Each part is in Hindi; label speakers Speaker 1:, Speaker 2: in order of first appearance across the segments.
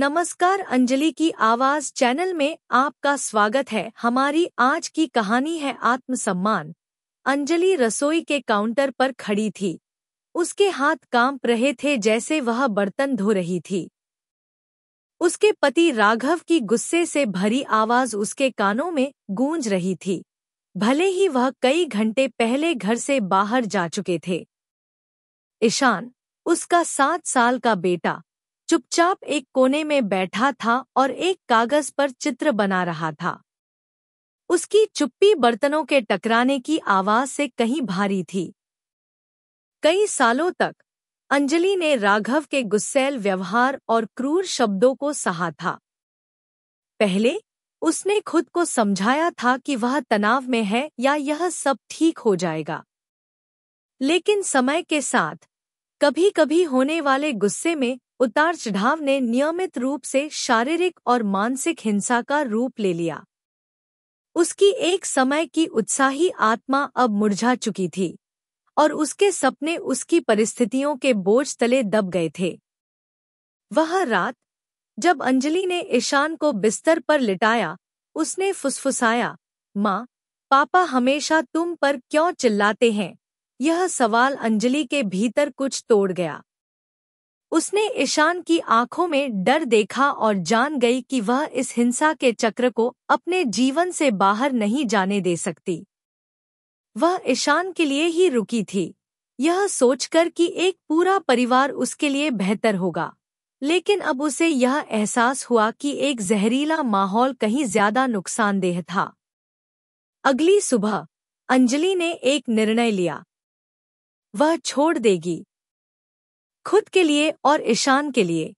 Speaker 1: नमस्कार, अंजलि की आवाज चैनल में आपका स्वागत है। हमारी आज की कहानी है आत्मसम्मान। अंजलि रसोई के काउंटर पर खड़ी थी। उसके हाथ कांप रहे थे जैसे वह बर्तन धो रही थी। उसके पति राघव की गुस्से से भरी आवाज उसके कानों में गूंज रही थी, भले ही वह कई घंटे पहले घर से बाहर जा चुके थे। ईशान, उसका 7 साल का बेटा, चुपचाप एक कोने में बैठा था और एक कागज पर चित्र बना रहा था। उसकी चुप्पी बर्तनों के टकराने की आवाज से कहीं भारी थी। कई सालों तक अंजलि ने राघव के गुस्सैल व्यवहार और क्रूर शब्दों को सहा था। पहले उसने खुद को समझाया था कि वह तनाव में है या यह सब ठीक हो जाएगा। लेकिन समय के साथ कभी-कभी होने वाले गुस्से में उतार चढ़ाव ने नियमित रूप से शारीरिक और मानसिक हिंसा का रूप ले लिया। उसकी एक समय की उत्साही आत्मा अब मुरझा चुकी थी और उसके सपने उसकी परिस्थितियों के बोझ तले दब गए थे। वह रात, जब अंजलि ने ईशान को बिस्तर पर लिटाया, उसने फुसफुसाया, माँ, पापा हमेशा तुम पर क्यों चिल्लाते हैं? यह सवाल अंजलि के भीतर कुछ तोड़ गया। उसने ईशान की आंखों में डर देखा और जान गई कि वह इस हिंसा के चक्र को अपने जीवन से बाहर नहीं जाने दे सकती। वह ईशान के लिए ही रुकी थी, यह सोचकर कि एक पूरा परिवार उसके लिए बेहतर होगा। लेकिन अब उसे यह एहसास हुआ कि एक जहरीला माहौल कहीं ज्यादा नुकसानदेह था। अगली सुबह अंजलि ने एक निर्णय लिया। वह छोड़ देगी, खुद के लिए और ईशान के लिए।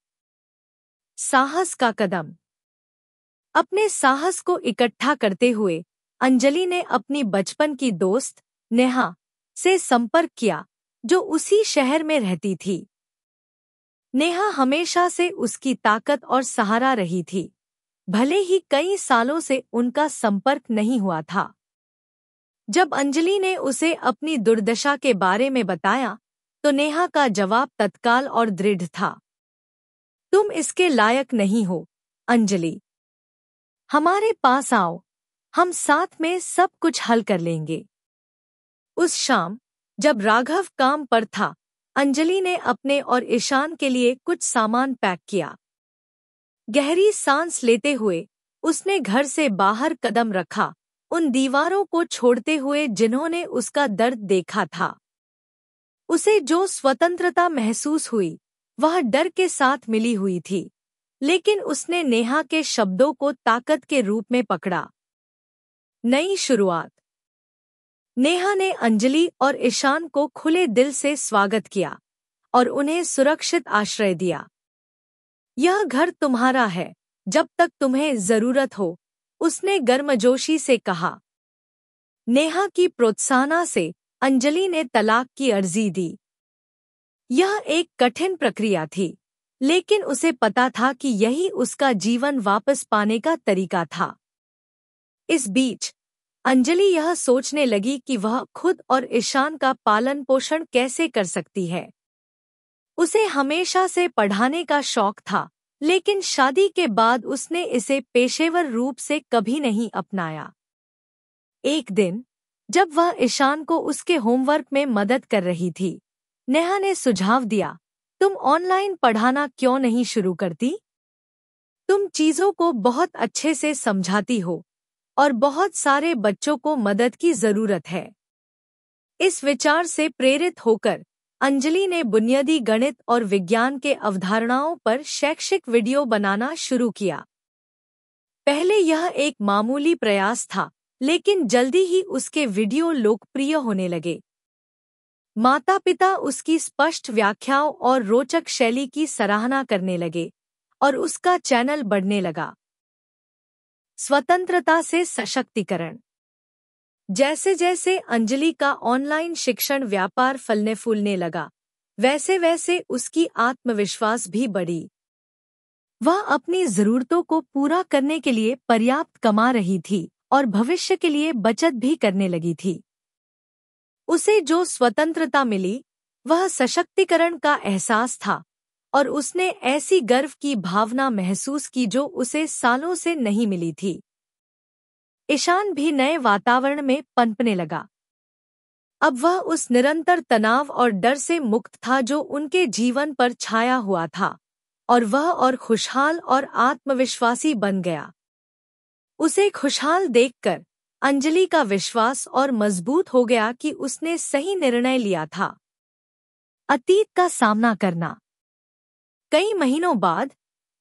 Speaker 1: साहस का कदम। अपने साहस को इकट्ठा करते हुए अंजलि ने अपनी बचपन की दोस्त नेहा से संपर्क किया, जो उसी शहर में रहती थी। नेहा हमेशा से उसकी ताकत और सहारा रही थी, भले ही कई सालों से उनका संपर्क नहीं हुआ था। जब अंजलि ने उसे अपनी दुर्दशा के बारे में बताया, तो नेहा का जवाब तत्काल और दृढ़ था। तुम इसके लायक नहीं हो, अंजलि। हमारे पास आओ, हम साथ में सब कुछ हल कर लेंगे। उस शाम, जब राघव काम पर था, अंजलि ने अपने और ईशान के लिए कुछ सामान पैक किया। गहरी सांस लेते हुए उसने घर से बाहर कदम रखा, उन दीवारों को छोड़ते हुए जिन्होंने उसका दर्द देखा था। उसे जो स्वतंत्रता महसूस हुई, वह डर के साथ मिली हुई थी, लेकिन उसने नेहा के शब्दों को ताकत के रूप में पकड़ा। नई शुरुआत। नेहा ने अंजलि और ईशान को खुले दिल से स्वागत किया और उन्हें सुरक्षित आश्रय दिया। यह घर तुम्हारा है, जब तक तुम्हें जरूरत हो, उसने गर्मजोशी से कहा। नेहा की प्रोत्साहना से अंजलि ने तलाक की अर्जी दी। यह एक कठिन प्रक्रिया थी, लेकिन उसे पता था कि यही उसका जीवन वापस पाने का तरीका था। इस बीच अंजलि यह सोचने लगी कि वह खुद और ईशान का पालन पोषण कैसे कर सकती है। उसे हमेशा से पढ़ाने का शौक था, लेकिन शादी के बाद उसने इसे पेशेवर रूप से कभी नहीं अपनाया। एक दिन, जब वह ईशान को उसके होमवर्क में मदद कर रही थी, नेहा ने सुझाव दिया, तुम ऑनलाइन पढ़ाना क्यों नहीं शुरू करती? तुम चीजों को बहुत अच्छे से समझाती हो और बहुत सारे बच्चों को मदद की जरूरत है। इस विचार से प्रेरित होकर अंजलि ने बुनियादी गणित और विज्ञान के अवधारणाओं पर शैक्षिक वीडियो बनाना शुरू किया। पहले यह एक मामूली प्रयास था, लेकिन जल्दी ही उसके वीडियो लोकप्रिय होने लगे। माता-पिता उसकी स्पष्ट व्याख्याओं और रोचक शैली की सराहना करने लगे और उसका चैनल बढ़ने लगा। स्वतंत्रता से सशक्तिकरण। जैसे जैसे अंजलि का ऑनलाइन शिक्षण व्यापार फलने फूलने लगा, वैसे वैसे उसकी आत्मविश्वास भी बढ़ी। वह अपनी जरूरतों को पूरा करने के लिए पर्याप्त कमा रही थी और भविष्य के लिए बचत भी करने लगी थी। उसे जो स्वतंत्रता मिली, वह सशक्तिकरण का एहसास था और उसने ऐसी गर्व की भावना महसूस की जो उसे सालों से नहीं मिली थी। ईशान भी नए वातावरण में पनपने लगा। अब वह उस निरंतर तनाव और डर से मुक्त था जो उनके जीवन पर छाया हुआ था, और वह और खुशहाल और आत्मविश्वासी बन गया। उसे खुशहाल देखकर अंजलि का विश्वास और मजबूत हो गया कि उसने सही निर्णय लिया था। अतीत का सामना करना। कई महीनों बाद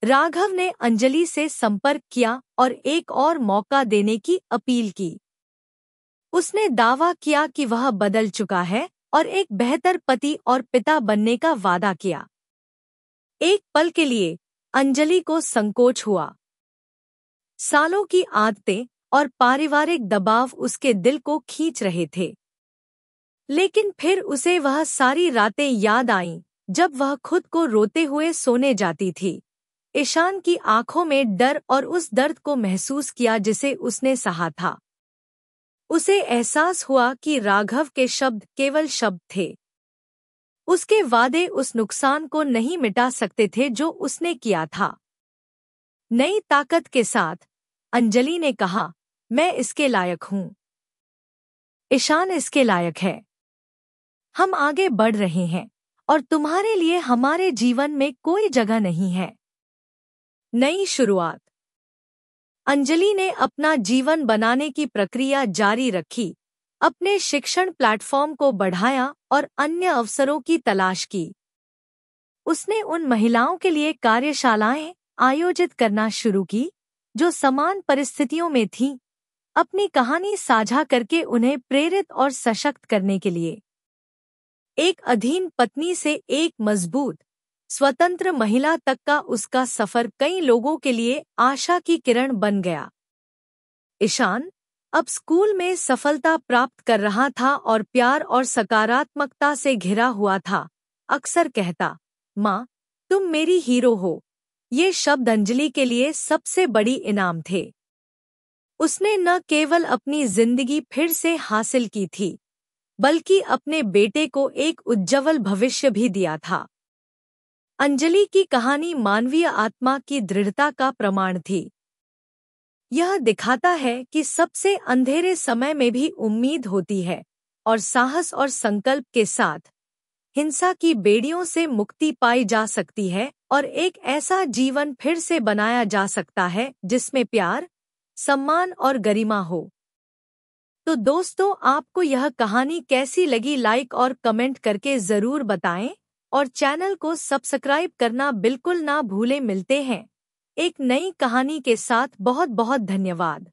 Speaker 1: राघव ने अंजलि से संपर्क किया और एक और मौका देने की अपील की। उसने दावा किया कि वह बदल चुका है और एक बेहतर पति और पिता बनने का वादा किया। एक पल के लिए अंजलि को संकोच हुआ। सालों की आदतें और पारिवारिक दबाव उसके दिल को खींच रहे थे। लेकिन फिर उसे वह सारी रातें याद आईं जब वह खुद को रोते हुए सोने जाती थी। ईशान की आंखों में डर और उस दर्द को महसूस किया जिसे उसने सहा था। उसे एहसास हुआ कि राघव के शब्द केवल शब्द थे। उसके वादे उस नुकसान को नहीं मिटा सकते थे जो उसने किया था। नई ताकत के साथ अंजलि ने कहा, मैं इसके लायक हूँ। ईशान इसके लायक है। हम आगे बढ़ रहे हैं और तुम्हारे लिए हमारे जीवन में कोई जगह नहीं है। नई शुरुआत। अंजलि ने अपना जीवन बनाने की प्रक्रिया जारी रखी, अपने शिक्षण प्लेटफॉर्म को बढ़ाया और अन्य अवसरों की तलाश की। उसने उन महिलाओं के लिए कार्यशालाएं आयोजित करना शुरू की जो समान परिस्थितियों में थीं, अपनी कहानी साझा करके उन्हें प्रेरित और सशक्त करने के लिए। एक अधीन पत्नी से एक मजबूत, स्वतंत्र महिला तक का उसका सफर कई लोगों के लिए आशा की किरण बन गया। ईशान अब स्कूल में सफलता प्राप्त कर रहा था और प्यार और सकारात्मकता से घिरा हुआ था। अक्सर कहता, माँ, तुम मेरी हीरो हो। ये शब्द अंजलि के लिए सबसे बड़ी इनाम थे। उसने न केवल अपनी जिंदगी फिर से हासिल की थी, बल्कि अपने बेटे को एक उज्जवल भविष्य भी दिया था। अंजलि की कहानी मानवीय आत्मा की दृढ़ता का प्रमाण थी। यह दिखाता है कि सबसे अंधेरे समय में भी उम्मीद होती है और साहस और संकल्प के साथ हिंसा की बेड़ियों से मुक्ति पाई जा सकती है और एक ऐसा जीवन फिर से बनाया जा सकता है जिसमें प्यार, सम्मान और गरिमा हो। तो दोस्तों, आपको यह कहानी कैसी लगी, लाइक और कमेंट करके ज़रूर बताएं और चैनल को सब्सक्राइब करना बिल्कुल ना भूलें। मिलते हैं एक नई कहानी के साथ। बहुत बहुत धन्यवाद।